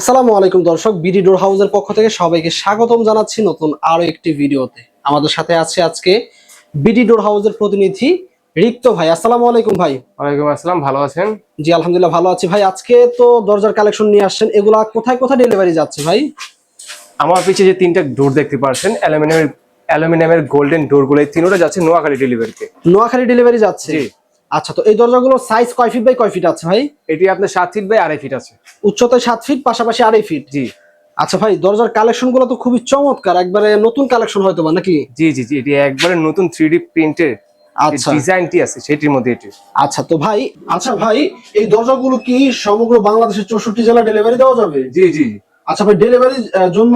আসসালামু আলাইকুম দর্শক, বিডি ডোর হাউসের পক্ষ থেকে সবাইকে স্বাগতম জানাচ্ছি নতুন আরো একটি ভিডিওতে। আমাদের সাথে আছে আজকে বিডি ডোর হাউসের প্রতিনিধি রিক্ত ভাই। আসসালামু আলাইকুম ভাই। ওয়ালাইকুম আসসালাম, ভালো আছেন? জি আলহামদুলিল্লাহ ভালো আছি ভাই। আজকে তো দরজার কালেকশন নিয়ে আসছেন, এগুলা কোথায় কোথায় ডেলিভারি যাচ্ছে ভাই? আমার পিছে যে তিনটা ডোর দেখতে পাচ্ছেন অ্যালুমিনিয়ামের গোল্ডেন ডোর গুলো, এই তিনটা যাচ্ছে নোয়াখালী ডেলিভারিতে। নোয়াখালী ডেলিভারি যাচ্ছে? জি। আচ্ছা, তো এই দরজাগুলোর সাইজ কয় ফিট বাই কয় ফিট আছে ভাই? এটি আপনার 7 ফিট বাই 2.5 ফিট আছে। উচ্চতায় 7 ফিট, পাশাপাশি 2.5 ফিট। জি। আচ্ছা ভাই, দরজার কালেকশন গুলো তো খুবই চমৎকার, একবারে নতুন কালেকশন হয়তো বা নাকি? জি জি জি, এটি একবারে নতুন 3D প্রিন্টের আচ্ছা ডিজাইনটি আছে সেটির মধ্যে এটি। আচ্ছা ভাই, এই দরজাগুলো কি সমগ্র বাংলাদেশের 64 জেলা ডেলিভারি দেওয়া যাবে? জি জি। আচ্ছা ভাই, ডেলিভারির জন্য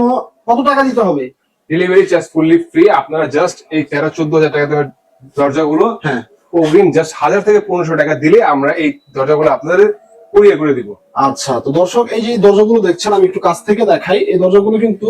কত টাকা দিতে হবে? Delivery charge fully free. আপনারা জাস্ট এই 13-14 হাজার টাকা দেওয়ার দরজাগুলো হ্যাঁ, অগ্রিম জাস্ট 1000 থেকে 1500 টাকা দিলে আমরা এই দরজাগুলো আপনাদের কুরিয়ার করে দিব। আচ্ছা, তো দর্শক এই যে দরজাগুলো দেখছেন, আমি একটু কাছ থেকে দেখাই। এই দরজাগুলো কিন্তু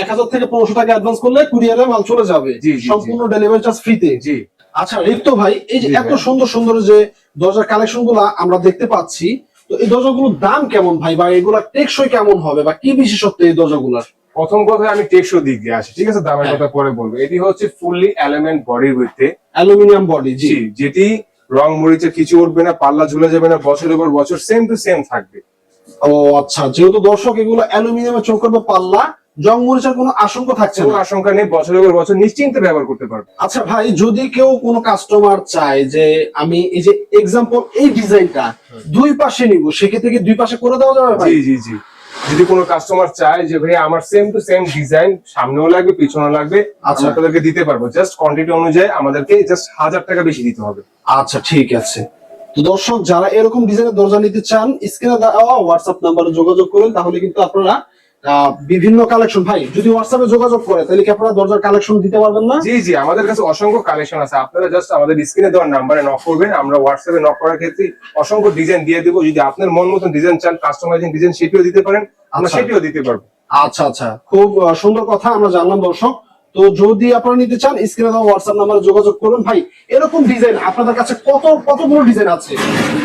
1000 থেকে 1500 টাকা অ্যাডভান্স করলে কুরিয়ারে মাল চলে যাবে, জি, জি, সম্পূর্ণ ডেলিভারি চার্জ ফ্রিতে। জি। আচ্ছা রিক্ত ভাই, এই যে জি এত ভাই। সুন্দর সুন্দর যে দরজার কালেকশন গুলা আমরা দেখতে পাচ্ছি, তো এই দরজাগুলোর দাম কেমন ভাই, বা এগুলা টেকসই কেমন হবে, বা কি বিশেষত্ব এই দরজাগুলার? প্রথম কথা আমি টেকসই দিক দিয়ে আসি, ঠিক আছে? দামের কথা পরে বলবো। এটি হচ্ছে ফুললি অ্যালুমিনিয়াম বডির মধ্যে, অ্যালুমিনিয়াম বডি। জি। জি, যেটি রং মরিচের কিছু উঠবে না, পাল্লা ঝুলে যাবে না, বছরের পর বছর সেম টু সেম থাকবে। ও আচ্ছা, যেহেতু দর্শক এগুলো অ্যালুমিনিয়ামের চৌকাঠ বা পাল্লা, জং মরিচার কোনো আশঙ্কা থাকছে কোনো না? আশঙ্কা নেই, বছরের পর বছর নিশ্চিন্তে ব্যবহার করতে পারবে। আচ্ছা ভাই, যদি কেউ কোনো কাস্টমার চায় যে আমি এই যে এক্সাম্পল এই ডিজাইনটা দুই পাশে নিব, সেক্ষেত্রে কি দুই পাশে করে দেওয়া যাবে ভাই? জি জি জি। যদি কোনো কাস্টমার চায় যে ভাই আমার সেম টু সেম ডিজাইন সামনেও লাগবে পিছনেও লাগবে, আচ্ছা। আমরা তাদেরকে দিতে পারবো। জাস্ট কোয়ান্টিটি অনুযায়ী আমাদেরকে জাস্ট 1000 টাকা বেশি দিতে হবে। আচ্ছা ঠিক আছে। তো দর্শক, যারা এরকম ডিজাইনের দরজা নিতে চান, স্ক্রিনে দেওয়া হোয়াটসঅ্যাপ নাম্বারে যোগাযোগ করুন, তাহলে কিন্তু আপনারা বিভিন্ন কালেকশন, ভাই যদি হোয়াটসঅ্যাপে যোগাযোগ করে তাহলে কি আপনারা দরজার কালেকশন দিতে পারবেন না? জি জি, আমাদের কাছে অসংখ্য কালেকশন আছে। আপনারা জাস্ট আমাদের স্ক্রিনে দেওয়ার নাম্বারে নক করবেন, আমরা হোয়াটসঅ্যাপে নক করার ক্ষেত্রে অসংখ্য ডিজাইন দিয়ে দেবো। যদি আপনার মন মতন ডিজাইন চান, কাস্টমাইজিং ডিজাইন সেটিও দিতে পারেন, আমরা আচ্ছা। সেটিও দিতে পারবো। আচ্ছা আচ্ছা, খুব সুন্দর কথা আমরা জানলাম দর্শক। তো যদি আপনারা নিতে চান, স্ক্রিনে দেওয়া হোয়াটসঅ্যাপ নাম্বারে যোগাযোগ করুন। ভাই এরকম ডিজাইন আপনাদের কাছে কতগুলো ডিজাইন আছে?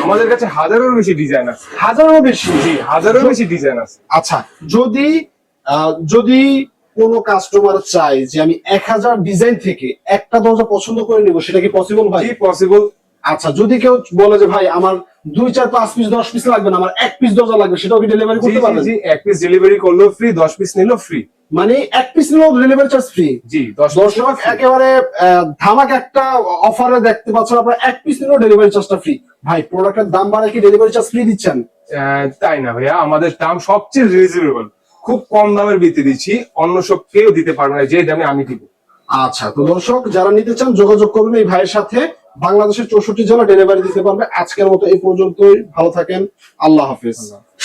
আমাদের কাছে হাজারেরও বেশি ডিজাইন আছে। হাজারেরও বেশি? জি, হাজারেরও বেশি ডিজাইন আছে। আচ্ছা, যদি কোনো কাস্টমার চায় যে আমি 1000 ডিজাইন থেকে একটা দরজা পছন্দ করে নিব, সেটা কি পসিবল ভাই? জি পসিবল। আচ্ছা, যদি কেউ বলে যে ভাই আমার 2 4 5 পিস 10 পিস লাগবে না, আমার এক পিস দরজা লাগবে, সেটাও কি ডেলিভারি জি করতে জি পারবেন? জি, এক পিস ডেলিভারি করলেও ফ্রি, 10 পিস নিলেও ফ্রি। মানে এক পিস নিলেও ডেলিভারি চার্জ ফ্রি? জি, 10 দর্শক একেবারে ধামাক একটা অফারে দেখতে পাচ্ছেন, আপনারা এক পিস নিলেও ডেলিভারি চার্জটা ফ্রি। ভাই প্রোডাক্টের দাম বাড়ায় কি ডেলিভারি চার্জ ফ্রি দিচ্ছেন? তাই না ভাইয়া, আমাদের দাম সবচেয়ে রিজনেবল, খুব কম দামের ভিত্তি দিচ্ছি। অন্য সব কেউ দিতে পারবে না যে দামে আমি দিব। আচ্ছা, তো দর্শক যারা নিতে চান যোগাযোগ করবেন এই ভাইয়ের সাথে। বাংলাদেশের 64 জেলা ডেলিভারি দিতে পারবে। আজকের মতো এই পর্যন্তই, ভালো থাকেন, আল্লাহ হাফেজ।